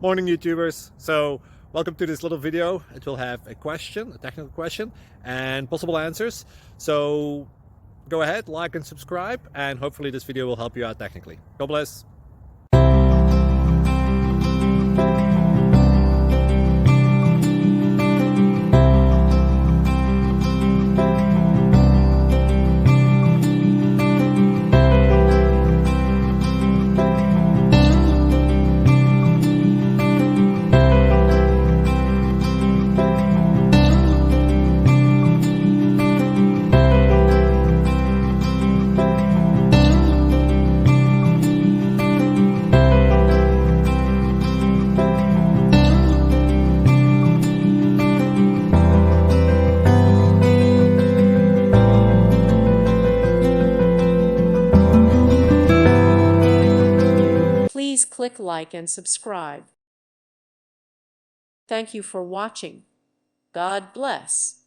Morning YouTubers. So welcome to this little video. It will have a question, a technical question, and possible answers. So go ahead, like and subscribe, and hopefully this video will help you out technically. God bless. Please click like and subscribe. Thank you for watching. God bless.